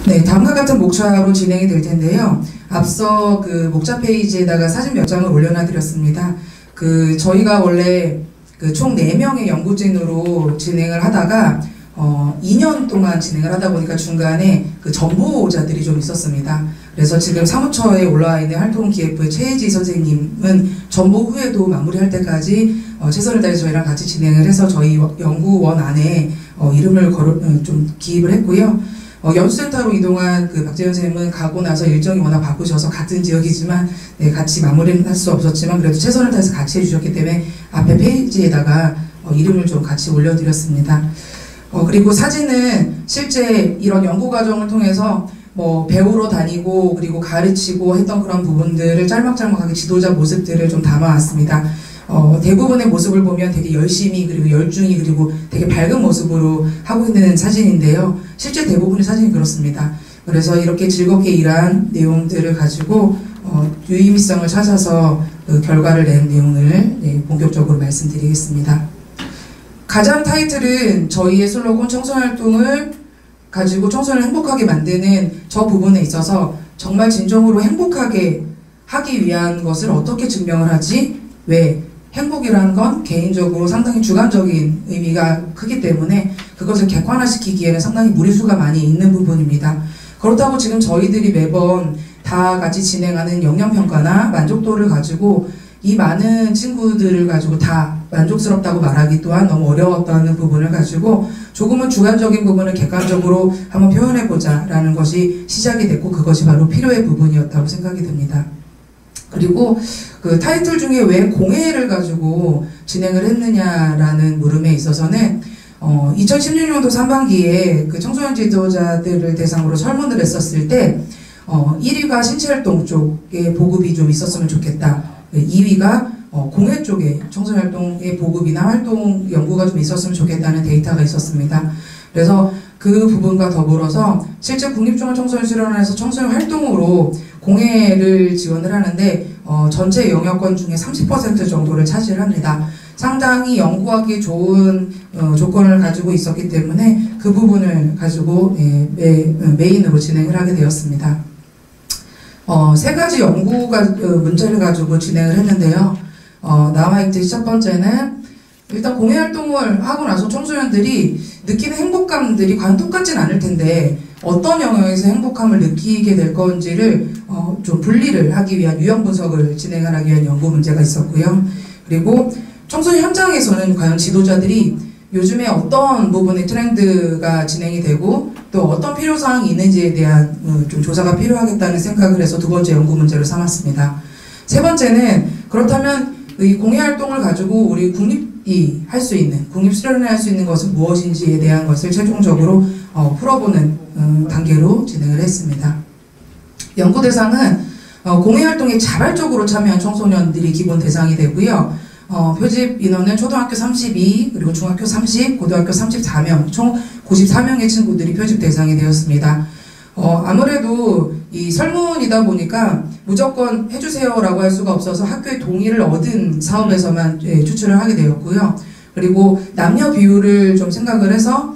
네, 다음과 같은 목차로 진행이 될 텐데요. 앞서 그 목차 페이지에다가 사진 몇 장을 올려놔드렸습니다. 저희가 원래 총 4명의 연구진으로 진행을 하다가 2년 동안 진행을 하다 보니까 중간에 전보자들이 좀 있었습니다. 그래서 지금 사무처에 올라와 있는 활동기획부의 최혜지 선생님은 전보 후에도 마무리할 때까지 최선을 다해서 저희랑 같이 진행을 해서 저희 연구원 안에 이름을 좀 기입을 했고요. 연수센터로 이동한 박재현 선생님은 가고 나서 일정이 워낙 바쁘셔서 같은 지역이지만 같이 마무리는 할 수 없었지만 그래도 최선을 다해서 같이 해주셨기 때문에 앞에 페이지에다가 이름을 좀 같이 올려드렸습니다. 그리고 사진은 실제 이런 연구 과정을 통해서 배우러 다니고 그리고 가르치고 했던 그런 부분들을 짤막짤막하게 지도자 모습들을 좀 담아왔습니다. 대부분의 모습을 보면 되게 열심히 그리고 열중히 그리고 되게 밝은 모습으로 하고 있는 사진인데요. 실제 대부분의 사진이 그렇습니다. 그래서 이렇게 즐겁게 일한 내용들을 가지고 유의미성을 찾아서 결과를 낸 내용을 본격적으로 말씀드리겠습니다. 가장 타이틀은 저희의 슬로건 청소년활동을 가지고 청소년을 행복하게 만드는 저 부분에 있어서 정말 진정으로 행복하게 하기 위한 것을 어떻게 증명을 하지? 왜? 행복이라는 건 개인적으로 상당히 주관적인 의미가 크기 때문에 그것을 객관화시키기에는 상당히 무리수가 많이 있는 부분입니다. 그렇다고 지금 저희들이 매번 다 같이 진행하는 영역평가나 만족도를 가지고 이 많은 친구들을 가지고 다 만족스럽다고 말하기 또한 너무 어려웠다는 부분을 가지고 조금은 주관적인 부분을 객관적으로 한번 표현해보자 라는 것이 시작이 됐고 그것이 바로 필요의 부분이었다고 생각이 듭니다. 그리고 타이틀 중에 왜 공회를 가지고 진행을 했느냐라는 물음에 있어서는 2016년도 상반기에 청소년 지도자들을 대상으로 설문을 했었을 때 1위가 신체활동 쪽에 보급이 좀 있었으면 좋겠다. 2위가 공회 쪽에 청소년활동의 보급이나 활동 연구가 좀 있었으면 좋겠다는 데이터가 있었습니다. 그래서 그 부분과 더불어서 실제 국립중앙청소년수련원에서 청소년 활동으로 공회를 지원을 하는데 전체 영역권 중에 30% 정도를 차지합니다. 상당히 연구하기 좋은 조건을 가지고 있었기 때문에 그 부분을 가지고 메인으로 진행을 하게 되었습니다. 3가지 연구 문제를 가지고 진행을 했는데요. 나와있듯이 첫 번째는 일단 공회 활동을 하고 나서 청소년들이 느끼는 행복감들이 과연 똑같진 않을 텐데 어떤 영역에서 행복함을 느끼게 될 건지를 좀 분리를 하기 위한 유형 분석을 진행을 하기 위한 연구 문제가 있었고요. 그리고 청소년 현장에서는 과연 지도자들이 요즘에 어떤 부분의 트렌드가 진행이 되고 또 어떤 필요사항이 있는지에 대한 좀 조사가 필요하겠다는 생각을 해서 두 번째 연구 문제를 삼았습니다. 세 번째는 그렇다면 이 공회 활동을 가지고 우리 국립이 할 수 있는, 국립수련회 할 수 있는 것은 무엇인지에 대한 것을 최종적으로 풀어보는 단계로 진행을 했습니다. 연구 대상은 공회 활동에 자발적으로 참여한 청소년들이 기본 대상이 되고요. 표집 인원은 초등학교 32, 그리고 중학교 30, 고등학교 34명, 총 94명의 친구들이 표집 대상이 되었습니다. 아무래도 이 설문이다 보니까 무조건 해주세요라고 할 수가 없어서 학교의 동의를 얻은 사업에서만 추출을 하게 되었고요. 그리고 남녀 비율을 좀 생각을 해서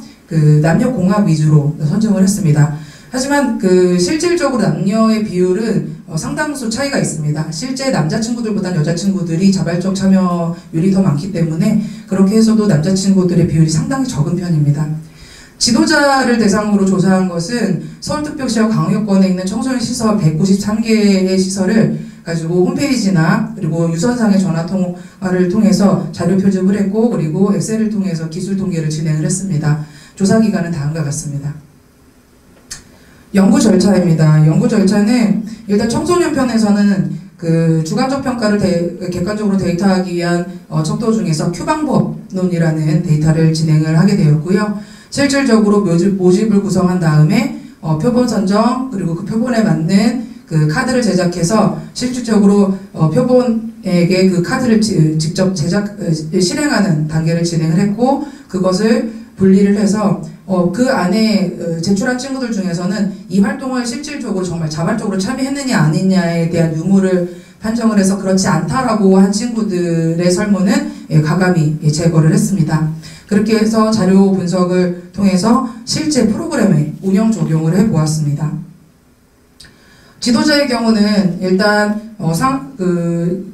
남녀 공학 위주로 선정을 했습니다. 하지만 실질적으로 남녀의 비율은 상당수 차이가 있습니다. 실제 남자친구들보다는 여자친구들이 자발적 참여율이 더 많기 때문에 그렇게 해서도 남자친구들의 비율이 상당히 적은 편입니다. 지도자를 대상으로 조사한 것은 서울특별시와 광역권에 있는 청소년 시설 193개의 시설을 가지고 홈페이지나 그리고 유선상의 전화통화를 통해서 자료 표집을 했고 그리고 엑셀을 통해서 기술 통계를 진행을 했습니다. 조사 기간은 다음과 같습니다. 연구 절차입니다. 연구 절차는 일단 청소년 편에서는 주관적 평가를 객관적으로 데이터하기 위한 척도 중에서 Q방법론이라는 데이터를 진행을 하게 되었고요. 실질적으로 모집을 구성한 다음에 표본 선정 그리고 그 표본에 맞는 카드를 제작해서 실질적으로 표본에게 그 카드를 직접 실행하는 단계를 진행을 했고 그것을 분리를 해서 그 안에 제출한 친구들 중에서는 이 활동을 실질적으로 정말 자발적으로 참여했느냐 아니냐에 대한 유무를 판정을 해서 그렇지 않다라고 한 친구들의 설문은 과감히 제거를 했습니다. 그렇게 해서 자료 분석을 통해서 실제 프로그램에 운영 적용을 해보았습니다. 지도자의 경우는 일단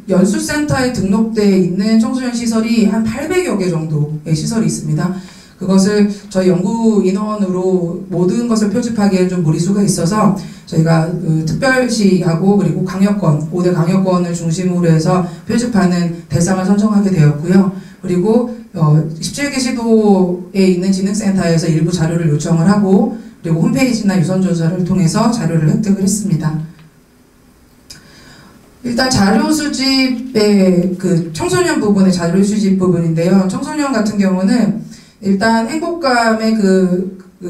연수센터에 등록되어 있는 청소년 시설이 한 800여 개 정도의 시설이 있습니다. 그것을 저희 연구 인원으로 모든 것을 표집하기에는 좀 무리수가 있어서 저희가 특별시하고 그리고 강력권, 5대 강력권을 중심으로 해서 표집하는 대상을 선정하게 되었고요. 그리고 17개 시도에 있는 지능센터에서 일부 자료를 요청을 하고 그리고 홈페이지나 유선조사를 통해서 자료를 획득을 했습니다. 일단 자료 수집의 청소년 부분의 자료 수집 부분인데요. 청소년 같은 경우는 일단 행복감의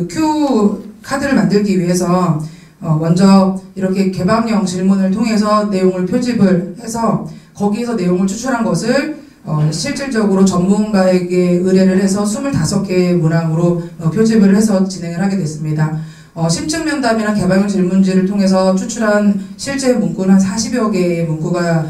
큐 카드를 만들기 위해서 먼저 이렇게 개방형 질문을 통해서 내용을 표집을 해서 거기에서 내용을 추출한 것을 실질적으로 전문가에게 의뢰를 해서 25개의 문항으로 표집을 해서 진행을 하게 됐습니다. 심층 면담이나 개방형 질문지를 통해서 추출한 실제 문구는 한 40여 개의 문구가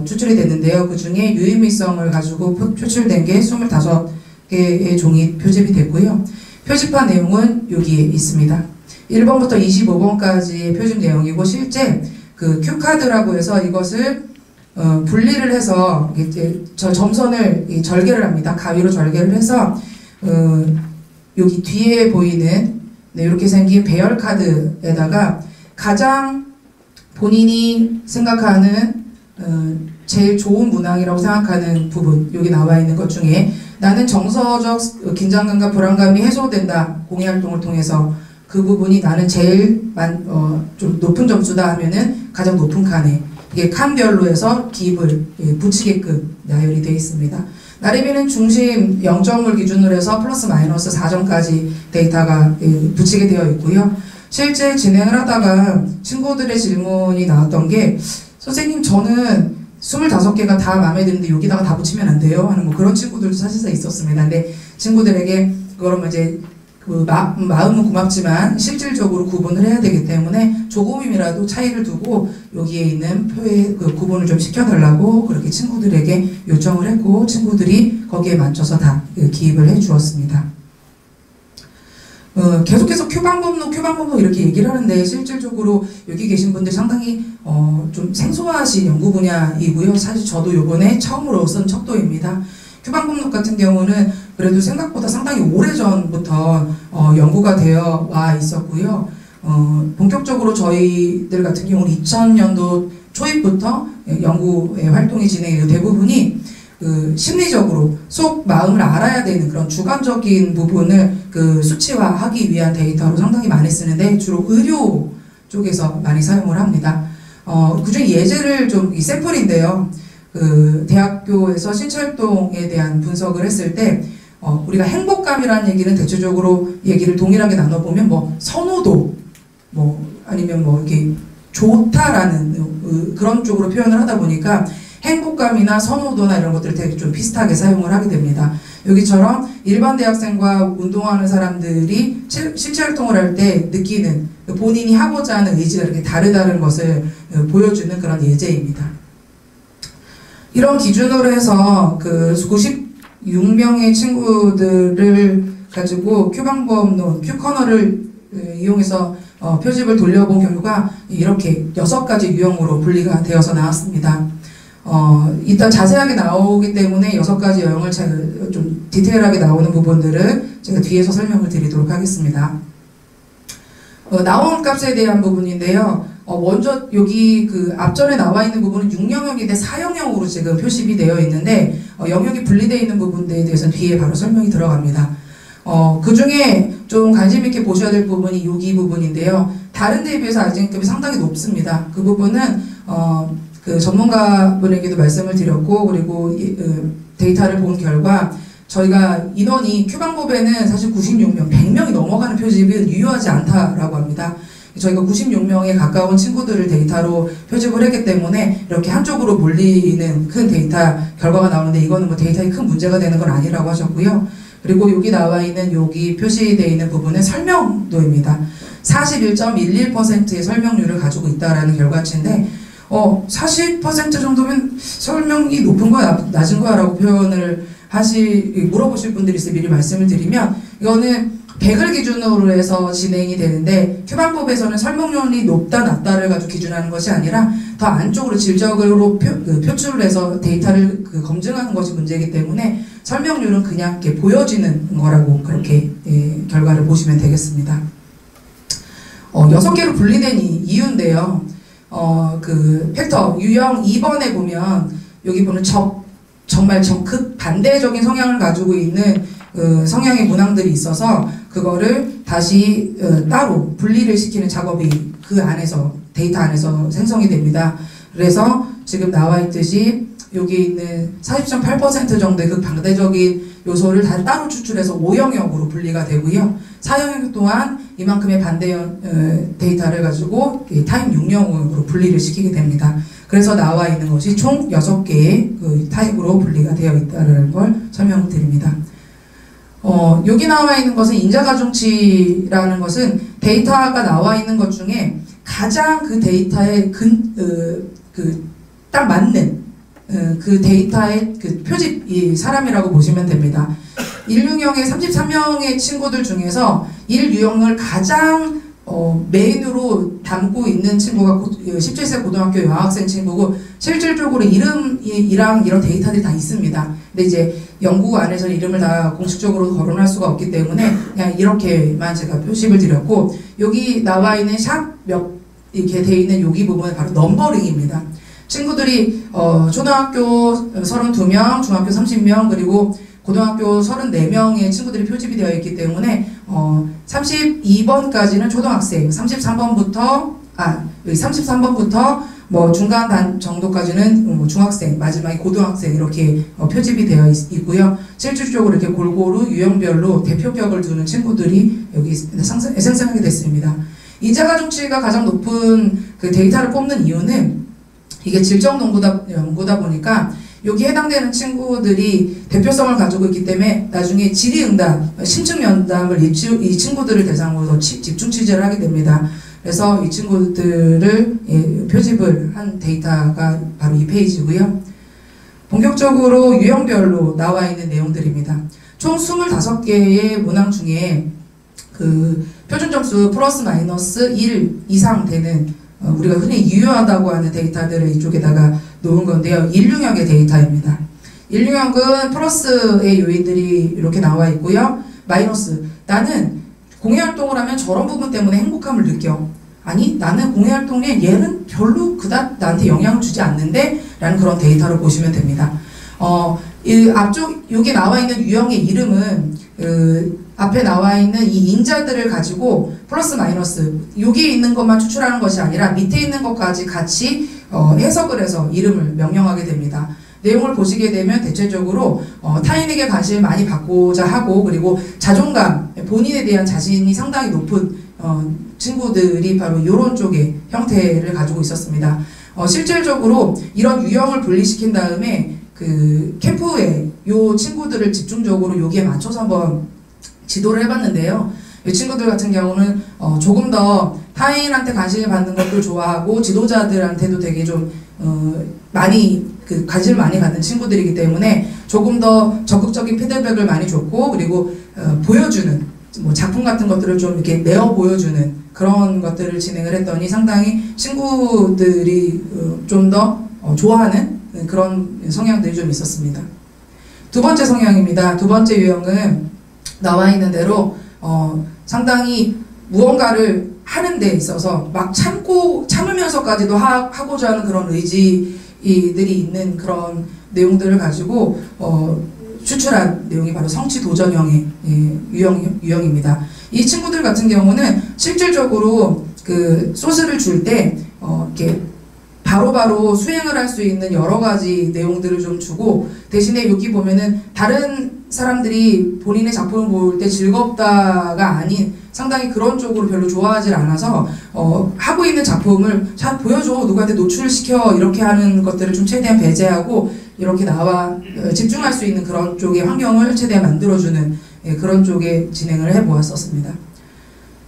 추출이 됐는데요. 그 중에 유의미성을 가지고 표출된 게 25개의 종이 표집이 됐고요. 표집한 내용은 여기에 있습니다. 1번부터 25번까지의 표준 내용이고 실제 큐카드라고 해서 이것을 분리를 해서 이제 점선을 절개를 합니다. 가위로 절개를 해서 여기 뒤에 보이는 이렇게 생긴 배열 카드에다가 가장 본인이 생각하는 제일 좋은 문항이라고 생각하는 부분, 여기 나와 있는 것 중에 나는 정서적 긴장감과 불안감이 해소된다, 공예활동을 통해서 그 부분이 나는 제일 좀 높은 점수다 하면은 가장 높은 칸에 이게 칸별로 해서 기입을 붙이게끔 나열이 되어 있습니다. 나래비는 중심 0점을 기준으로 해서 플러스 마이너스 4점까지 데이터가 붙이게 되어 있고요. 실제 진행을 하다가 친구들의 질문이 나왔던 게 선생님 저는 25개가 다 마음에 드는데 여기다가 다 붙이면 안 돼요? 하는 그런 친구들도 사실상 있었습니다. 근데 친구들에게 그러면 이제 마음은 고맙지만 실질적으로 구분을 해야 되기 때문에 조금이라도 차이를 두고 여기에 있는 표의 구분을 좀 시켜달라고 그렇게 친구들에게 요청을 했고 친구들이 거기에 맞춰서 다 기입을 해 주었습니다. 계속해서 큐방법론 이렇게 얘기를 하는데 실질적으로 여기 계신 분들 상당히 좀 생소하신 연구 분야이고요. 사실 저도 요번에 처음으로 쓴 척도입니다. 큐방법론 같은 경우는 그래도 생각보다 상당히 오래전부터 연구가 되어 와 있었고요. 본격적으로 저희들 같은 경우는 2000년도 초입부터 연구의 활동이 진행되고 대부분이 심리적으로 속 마음을 알아야 되는 그런 주관적인 부분을 수치화하기 위한 데이터로 상당히 많이 쓰는데 주로 의료 쪽에서 많이 사용을 합니다. 그중에 예제를 이 샘플인데요. 대학교에서 신체활동에 대한 분석을 했을 때 우리가 행복감이라는 얘기는 대체적으로 얘기를 동일하게 나눠보면 선호도 아니면 이렇게 좋다라는 그런 쪽으로 표현을 하다 보니까 행복감이나 선호도나 이런 것들을 되게 좀 비슷하게 사용을 하게 됩니다. 여기처럼 일반 대학생과 운동하는 사람들이 신체활동을 할 때 느끼는 본인이 하고자 하는 의지가 이렇게 다르다는 것을 보여주는 그런 예제입니다. 이런 기준으로 해서 96명의 친구들을 가지고 큐방법론, 큐커널을 이용해서 표집을 돌려본 결과 이렇게 6가지 유형으로 분리가 되어서 나왔습니다. 이따 자세하게 나오기 때문에 6가지 유형을 좀 디테일하게 나오는 부분들을 제가 뒤에서 설명을 드리도록 하겠습니다. 나온 값에 대한 부분인데요. 먼저 여기 앞전에 나와 있는 부분은 6영역인데 4영역으로 지금 표시가 되어 있는데 영역이 분리되어 있는 부분에 대해서는 뒤에 바로 설명이 들어갑니다. 그 중에 좀 관심 있게 보셔야 될 부분이 여기 부분인데요. 다른 데에 비해서 아직급이 상당히 높습니다. 그 부분은 전문가분에게도 말씀을 드렸고 그리고 데이터를 본 결과 저희가 인원이 큐방법에는 사실 96명, 100명이 넘어가는 표집은 유효하지 않다라고 합니다. 저희가 96명에 가까운 친구들을 데이터로 표집을 했기 때문에 이렇게 한쪽으로 몰리는 큰 데이터 결과가 나오는데 이거는 데이터에 큰 문제가 되는 건 아니라고 하셨고요. 그리고 여기 나와 있는 여기 표시되어 있는 부분은 설명도입니다. 41.11%의 설명률을 가지고 있다라는 결과치인데 40% 정도면 설명이 높은 거야, 낮은 거야 라고 표현을 물어보실 분들이 있으면 미리 말씀을 드리면, 이거는 100을 기준으로 해서 진행이 되는데, 큐방법에서는 설명률이 높다 낮다를 가지고 기준하는 것이 아니라 더 안쪽으로 질적으로 표출을 해서 데이터를 검증하는 것이 문제이기 때문에 설명률은 그냥 이렇게 보여지는 거라고 그렇게 결과를 보시면 되겠습니다. 6개로 분리된 이유인데요. 그 팩터 유형 2번에 보면 여기 보면 정말 적극 반대적인 성향을 가지고 있는 성향의 문항들이 있어서 그거를 다시 따로 분리를 시키는 작업이 그 안에서 데이터 안에서 생성이 됩니다. 그래서 지금 나와 있듯이 여기 있는 40.8% 정도의 그 반대적인 요소를 다 따로 추출해서 5영역으로 분리가 되고요. 4영역 또한 이만큼의 반대 데이터를 가지고 타입 6영역으로 분리를 시키게 됩니다. 그래서 나와 있는 것이 총 6개의 그 타입으로 분리가 되어 있다는 걸 설명을 드립니다. 여기 나와 있는 것은 인자가중치라는 것은 데이터가 나와 있는 것 중에 가장 그 데이터에 딱 맞는 그 데이터의 그 표집이 사람이라고 보시면 됩니다. 1유형의 33명의 친구들 중에서 1유형을 가장 메인으로 담고 있는 친구가 17세 고등학교 여학생 친구고, 실질적으로 이름이랑 이런 데이터들이 다 있습니다. 근데 이제 연구 안에서 이름을 다 공식적으로 거론할 수가 없기 때문에 그냥 이렇게만 제가 표식을 드렸고, 여기 나와 있는 샵 몇 이렇게 되어 있는 여기 부분은 바로 넘버링입니다. 친구들이 초등학교 32명, 중학교 30명, 그리고 고등학교 34명의 친구들이 표집이 되어 있기 때문에 32번까지는 초등학생, 33번부터 뭐 중간 단 정도까지는 중학생, 마지막에 고등학생 이렇게 표집이 되어 있고요. 실질적으로 이렇게 골고루 유형별로 대표격을 두는 친구들이 여기 생성하게 됐습니다. 인자가중치가 가장 높은 그 데이터를 뽑는 이유는 이게 질적 연구다 보니까 여기 해당되는 친구들이 대표성을 가지고 있기 때문에 나중에 질의응답, 심층면담을 이 친구들을 대상으로 집중 취재를 하게 됩니다. 그래서 이 친구들을 표집을 한 데이터가 바로 이 페이지고요. 본격적으로 유형별로 나와 있는 내용들입니다. 총 25개의 문항 중에 그 표준 점수 플러스 마이너스 1 이상 되는 우리가 흔히 유효하다고 하는 데이터들을 이쪽에다가 놓은 건데요. 1유형의 데이터입니다. 1유형은 플러스의 요인들이 이렇게 나와 있고요. 마이너스, 나는 공예활동을 하면 저런 부분 때문에 행복함을 느껴. 아니, 나는 공예활동에 얘는 별로 그닥 나한테 영향을 주지 않는데 라는 그런 데이터를 보시면 됩니다. 이 앞쪽 여기 나와 있는 유형의 이름은 앞에 나와 있는 이 인자들을 가지고 플러스 마이너스 여기 있는 것만 추출하는 것이 아니라 밑에 있는 것까지 같이 해석을 해서 이름을 명명하게 됩니다. 내용을 보시게 되면 대체적으로 타인에게 관심을 많이 받고자 하고, 그리고 자존감, 본인에 대한 자신이 상당히 높은 친구들이 바로 이런 쪽의 형태를 가지고 있었습니다. 실질적으로 이런 유형을 분리시킨 다음에 그 캠프에 요 친구들을 집중적으로 여기에 맞춰서 한번 지도를 해봤는데요. 이 친구들 같은 경우는 조금 더 타인한테 관심을 받는 것도 좋아하고 지도자들한테도 되게 좀 많이 관심을 많이 갖는 친구들이기 때문에 조금 더 적극적인 피드백을 많이 줬고, 그리고 보여주는 뭐 작품 같은 것들을 좀 이렇게 내어 보여주는 그런 것들을 진행을 했더니 상당히 친구들이 좀 더 좋아하는 그런 성향들이 좀 있었습니다. 두 번째 성향입니다. 두 번째 유형은 나와 있는 대로 상당히 무언가를 하는 데 있어서 막 참으면서까지도 하고자 하는 그런 의지들이 있는 그런 내용들을 가지고 추출한 내용이 바로 성취 도전형의 유형입니다. 이 친구들 같은 경우는 실질적으로 그 소스를 줄 때 이렇게 바로바로 수행을 할 수 있는 여러 가지 내용들을 좀 주고, 대신에 여기 보면은 다른 사람들이 본인의 작품을 볼 때 즐겁다가 아닌 상당히 그런 쪽으로 별로 좋아하지 않아서 하고 있는 작품을 잘 보여줘, 누구한테 노출시켜, 이렇게 하는 것들을 좀 최대한 배제하고 이렇게 나와 집중할 수 있는 그런 쪽의 환경을 최대한 만들어주는 그런 쪽에 진행을 해보았었습니다.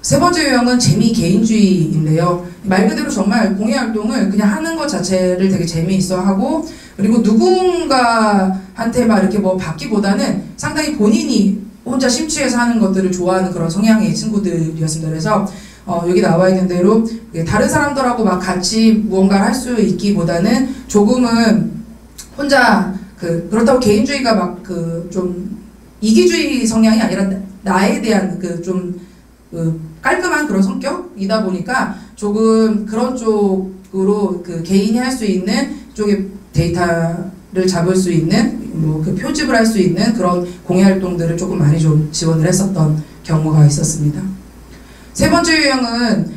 세 번째 유형은 재미 개인주의인데요. 말 그대로 정말 공예활동을 그냥 하는 것 자체를 되게 재미있어 하고, 그리고 누군가한테 막 이렇게 뭐 받기보다는 상당히 본인이 혼자 심취해서 하는 것들을 좋아하는 그런 성향의 친구들이었습니다. 그래서 여기 나와 있는 대로 다른 사람들하고 막 같이 무언가를 할 수 있기보다는 조금은 혼자 그렇다고 개인주의가 막 좀 이기주의 성향이 아니라 나에 대한 좀 깔끔한 그런 성격이다 보니까 조금 그런 쪽으로 개인이 할 수 있는 쪽에 데이터를 잡을 수 있는 표집을 할 수 있는 그런 공예 활동들을 조금 많이 좀 지원을 했었던 경우가 있었습니다. 세 번째 유형은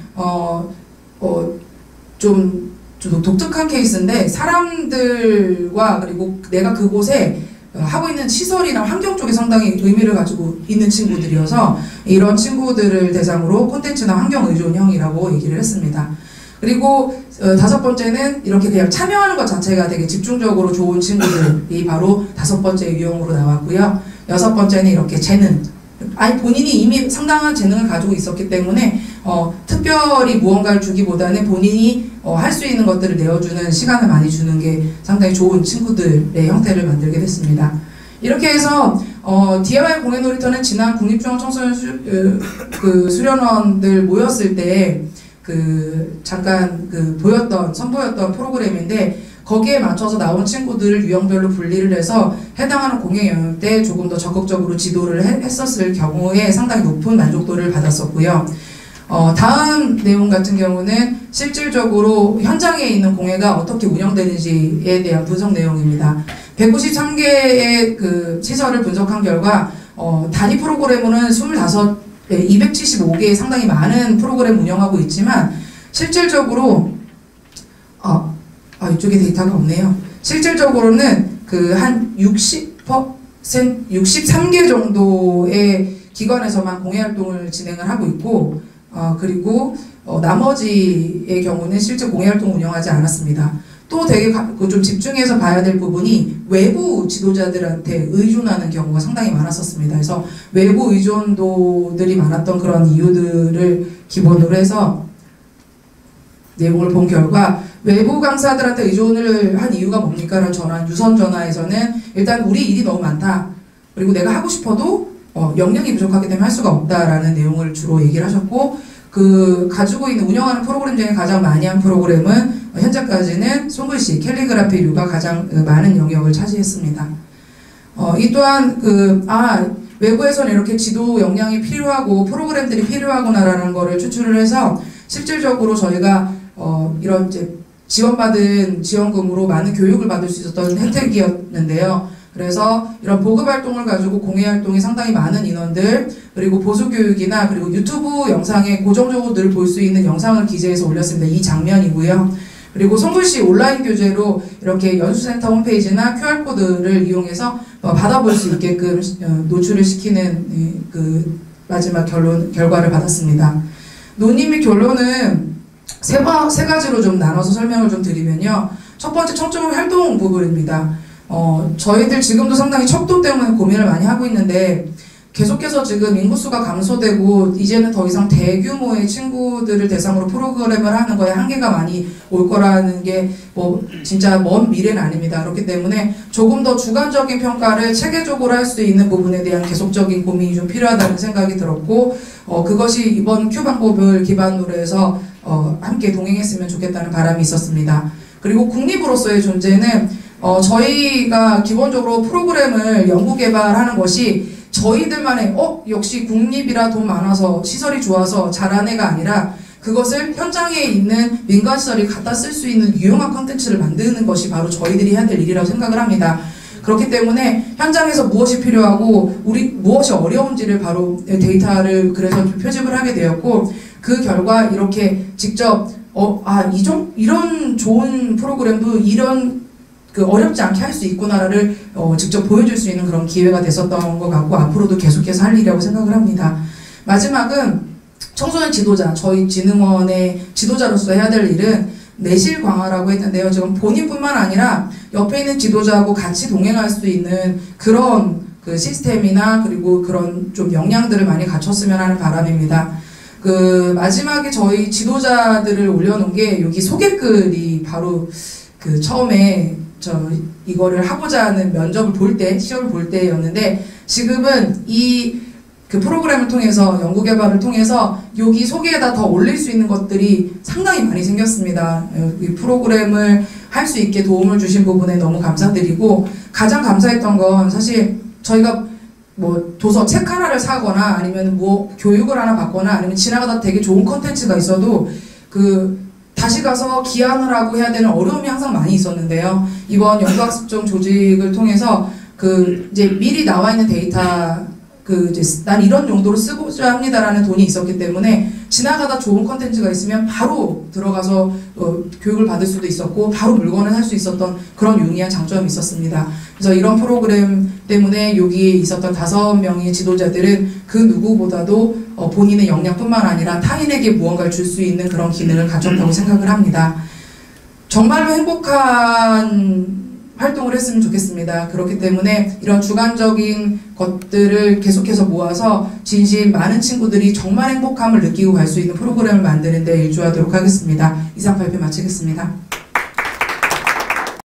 좀 독특한 케이스인데, 사람들과 그리고 내가 그곳에 하고 있는 시설이나 환경 쪽에 상당히 의미를 가지고 있는 친구들이어서 이런 친구들을 대상으로 콘텐츠나 환경 의존형이라고 얘기를 했습니다. 그리고 다섯 번째는 이렇게 그냥 참여하는 것 자체가 되게 집중적으로 좋은 친구들이 바로 다섯 번째 유형으로 나왔고요. 여섯 번째는 이렇게 재능, 아니 본인이 이미 상당한 재능을 가지고 있었기 때문에 특별히 무언가를 주기보다는 본인이 할 수 있는 것들을 내어주는 시간을 많이 주는 게 상당히 좋은 친구들의 형태를 만들게 됐습니다. 이렇게 해서 DIY 공예 놀이터는 지난 국립중앙 청소년 수련원들 모였을 때 잠깐 선보였던 프로그램인데, 거기에 맞춰서 나온 친구들을 유형별로 분리를 해서 해당하는 공예 영역 때 조금 더 적극적으로 지도를 했었을 경우에 상당히 높은 만족도를 받았었고요. 다음 내용 같은 경우는 실질적으로 현장에 있는 공예가 어떻게 운영되는지에 대한 분석 내용입니다. 193개의 시설을 분석한 결과 단위 프로그램으로는 275개의 상당히 많은 프로그램 운영하고 있지만, 실질적으로 이쪽에 데이터가 없네요. 실질적으로는 한 63개 정도의 기관에서만 공예활동을 진행을 하고 있고, 그리고 나머지의 경우는 실제 공예활동 운영하지 않았습니다. 또 되게 좀 집중해서 봐야 될 부분이 외부 지도자들한테 의존하는 경우가 상당히 많았었습니다. 그래서 외부 의존도들이 많았던 그런 이유들을 기본으로 해서 내용을 본 결과, 외부 강사들한테 의존을 한 이유가 뭡니까? 라는 유선 전화에서는 일단 우리 일이 너무 많다, 그리고 내가 하고 싶어도 역량이 부족하기 때문에 할 수가 없다라는 내용을 주로 얘기를 하셨고, 가지고 있는 운영하는 프로그램 중에 가장 많이 한 프로그램은 현재까지는 손글씨, 캘리그라피류가 가장 많은 영역을 차지했습니다. 이 또한 외부에서는 이렇게 지도 역량이 필요하고 프로그램들이 필요하구나라는 거를 추출을 해서 실질적으로 저희가 이런 이제 지원받은 지원금으로 많은 교육을 받을 수 있었던 혜택이었는데요. 그래서 이런 보급활동을 가지고 공예활동이 상당히 많은 인원들, 그리고 보수교육이나 그리고 유튜브 영상에 고정적으로 늘 볼 수 있는 영상을 기재해서 올렸습니다. 이 장면이고요. 그리고 손글씨 온라인 교재로 이렇게 연수센터 홈페이지나 QR코드를 이용해서 받아볼 수 있게끔 노출을 시키는 마지막 결과를 받았습니다. 논의 및 결론은 세 가지로 좀 나눠서 설명을 좀 드리면요. 첫 번째, 청소년 활동 부분입니다. 저희들 지금도 상당히 척도 때문에 고민을 많이 하고 있는데, 계속해서 지금 인구수가 감소되고 이제는 더 이상 대규모의 친구들을 대상으로 프로그램을 하는 거에 한계가 많이 올 거라는 게 진짜 먼 미래는 아닙니다. 그렇기 때문에 조금 더 주관적인 평가를 체계적으로 할 수 있는 부분에 대한 계속적인 고민이 좀 필요하다는 생각이 들었고, 그것이 이번 Q 방법을 기반으로 해서 함께 동행했으면 좋겠다는 바람이 있었습니다. 그리고 국립으로서의 존재는 저희가 기본적으로 프로그램을 연구 개발하는 것이 저희들만의 역시 국립이라 돈 많아서 시설이 좋아서 잘한 애가 아니라, 그것을 현장에 있는 민간 시설이 갖다 쓸 수 있는 유용한 컨텐츠를 만드는 것이 바로 저희들이 해야 될 일이라고 생각을 합니다. 그렇기 때문에 현장에서 무엇이 필요하고 무엇이 어려운지를 바로 데이터를 그래서 표집을 하게 되었고, 그 결과 이렇게 직접 이런 좋은 프로그램도 이런 어렵지 않게 할 수 있구나를 직접 보여줄 수 있는 그런 기회가 됐었던 것 같고, 앞으로도 계속해서 할 일이라고 생각을 합니다. 마지막은 청소년 지도자, 저희 진흥원의 지도자로서 해야 될 일은 내실 강화라고 했는데요. 지금 본인뿐만 아니라 옆에 있는 지도자하고 같이 동행할 수 있는 그런 시스템이나 그리고 그런 좀 역량들을 많이 갖췄으면 하는 바람입니다. 그 마지막에 저희 지도자들을 올려놓은 게 여기 소개글이 바로 그 처음에 이거를 하고자 하는 면접을 볼 때, 시험을 볼 때였는데, 지금은 그 프로그램을 통해서, 연구개발을 통해서 여기 소개에다 더 올릴 수 있는 것들이 상당히 많이 생겼습니다. 이 프로그램을 할 수 있게 도움을 주신 부분에 너무 감사드리고, 가장 감사했던 건 사실 저희가 뭐 도서 책 하나를 사거나 아니면 뭐 교육을 하나 받거나 아니면 지나가다 되게 좋은 컨텐츠가 있어도 다시 가서 기한을 하고 해야 되는 어려움이 항상 많이 있었는데요. 이번 연구학습종 조직을 통해서 이제 미리 나와 있는 데이터 이제 난 이런 용도로 쓰고자 합니다라는 돈이 있었기 때문에 지나가다 좋은 컨텐츠가 있으면 바로 들어가서 교육을 받을 수도 있었고 바로 물건을 살 수 있었던 그런 유의한 장점이 있었습니다. 그래서 이런 프로그램 때문에 여기에 있었던 5명의 지도자들은 그 누구보다도 본인의 역량뿐만 아니라 타인에게 무언가를 줄 수 있는 그런 기능을 가졌다고 생각을 합니다. 정말로 행복한 활동을 했으면 좋겠습니다. 그렇기 때문에 이런 주관적인 것들을 계속해서 모아서 진심 많은 친구들이 정말 행복함을 느끼고 갈 수 있는 프로그램을 만드는 데 일조하도록 하겠습니다. 이상 발표 마치겠습니다.